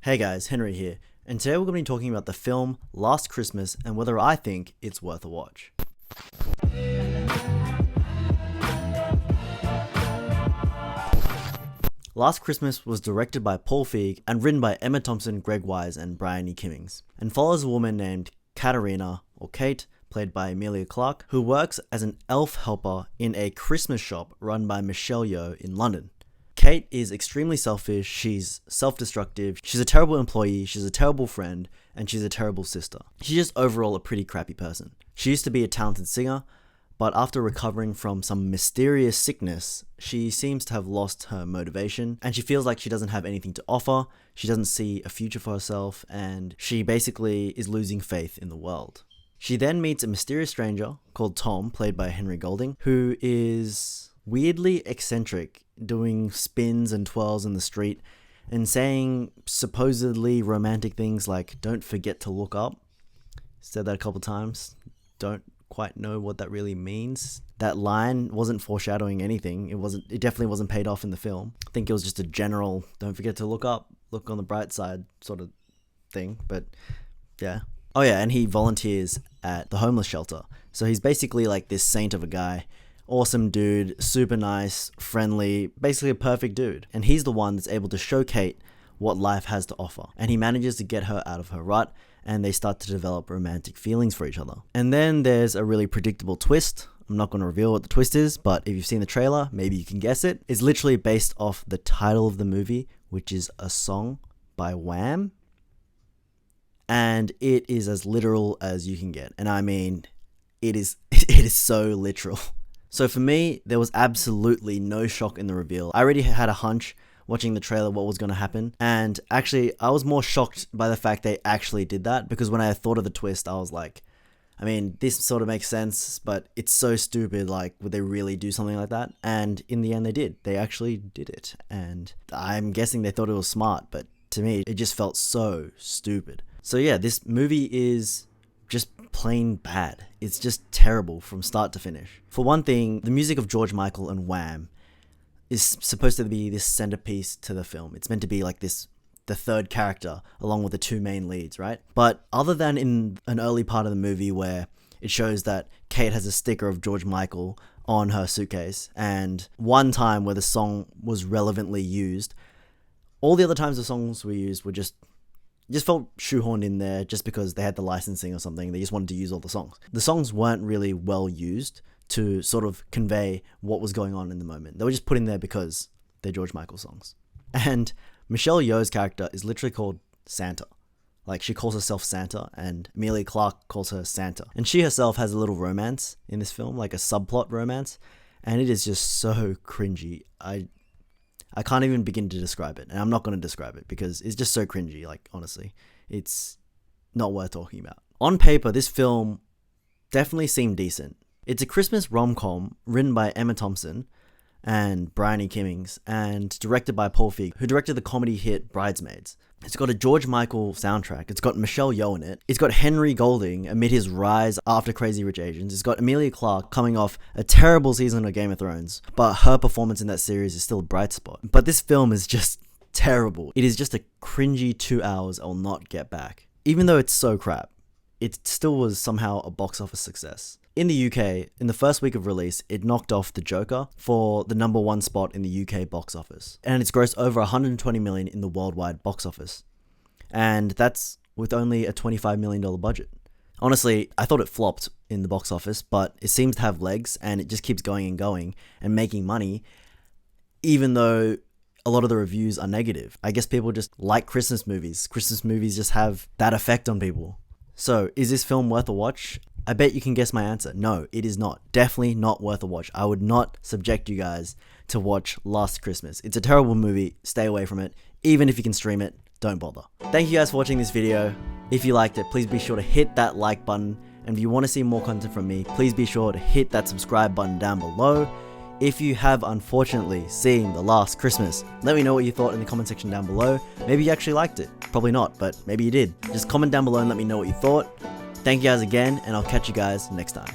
Hey guys, Henry here, and today we're going to be talking about the film Last Christmas and whether I think it's worth a watch. Last Christmas was directed by Fieg and written by Emma Thompson, Greg Wise, and Bryony Kimmings, and follows a woman named Katerina, or Kate, played by Emilia Clarke, who works as an elf helper in a Christmas shop run by Yeoh in London. Kate is extremely selfish, she's self-destructive, she's a terrible employee, she's a terrible friend, and she's a terrible sister. She's just overall a pretty crappy person. She used to be a talented singer, but after recovering from some mysterious sickness, she seems to have lost her motivation, and she feels like she doesn't have anything to offer, she doesn't see a future for herself, and she basically is losing faith in the world. She then meets a mysterious stranger called Tom, played by Henry Goulding, who is weirdly eccentric, doing spins and twirls in the street and saying supposedly romantic things like "don't forget to look up." Said that a couple times. Don't quite know what that really means. That line wasn't foreshadowing anything. It definitely wasn't paid off in the film. I think it was just a general "don't forget to look up, look on the bright side" sort of thing, but yeah. Oh yeah, and he volunteers at the homeless shelter. So he's basically like this saint of a guy. Awesome dude, super nice, friendly, basically a perfect dude. And he's the one that's able to show Kate what life has to offer. And he manages to get her out of her rut, and they start to develop romantic feelings for each other. And then there's a really predictable twist. I'm not going to reveal what the twist is, but if you've seen the trailer, maybe you can guess it. It's literally based off the title of the movie, which is a song by Wham. And it is as literal as you can get. And I mean, it is so literal. So for me, there was absolutely no shock in the reveal. I already had a hunch watching the trailer what was going to happen. And actually, I was more shocked by the fact they actually did that. Because when I thought of the twist, I was like, I mean, this sort of makes sense, but it's so stupid. Like, would they really do something like that? And in the end, they did. They actually did it. And I'm guessing they thought it was smart. But to me, it just felt so stupid. So yeah, this movie is just plain bad. It's just terrible from start to finish. For one thing, the music of George Michael and Wham is supposed to be this centerpiece to the film. It's meant to be like this, the third character along with the two main leads, right? But other than in an early part of the movie where it shows that Kate has a sticker of George Michael on her suitcase, and one time where the song was relevantly used, all the other times the songs were used were just felt shoehorned in there just because they had the licensing or something. They just wanted to use all the songs. The songs weren't really well used to sort of convey what was going on in the moment. They were just put in there because they're George Michael songs. And Yeoh's character is literally called Santa. Like, she calls herself Santa, and Emilia Clarke calls her Santa. And she herself has a little romance in this film, like a subplot romance, and it is just so cringy. I can't even begin to describe it, and I'm not going to describe it because it's just so cringy, like, honestly. It's not worth talking about. On paper, this film definitely seemed decent. It's a Christmas rom-com written by Emma Thompson and Bryony Kimmings and directed by Fieg, who directed the comedy hit Bridesmaids. It's got a George Michael soundtrack. It's got Yeoh in it. It's got Henry Goulding amid his rise after Crazy Rich Asians. It's got Emilia Clarke coming off a terrible season of Game of Thrones, but her performance in that series is still a bright spot. But this film is just terrible. It is just a cringy 2 hours I'll not get back. Even though it's so crap, it still was somehow a box office success. In the UK, in the first week of release, it knocked off The Joker for the #1 spot in the UK box office. And it's grossed over 120 million in the worldwide box office. And that's with only a $25 million budget. Honestly, I thought it flopped in the box office, but it seems to have legs and it just keeps going and making money, even though a lot of the reviews are negative. I guess people just like Christmas movies. Christmas movies just have that effect on people. So, is this film worth a watch? I bet you can guess my answer. No, it is not. Definitely not worth a watch. I would not subject you guys to watch Last Christmas. It's a terrible movie. Stay away from it. Even if you can stream it, don't bother. Thank you guys for watching this video. If you liked it, please be sure to hit that like button. And if you want to see more content from me, please be sure to hit that subscribe button down below. If you have unfortunately seen The Last Christmas, let me know what you thought in the comment section down below. Maybe you actually liked it. Probably not, but maybe you did. Just comment down below and let me know what you thought. Thank you guys again, and I'll catch you guys next time.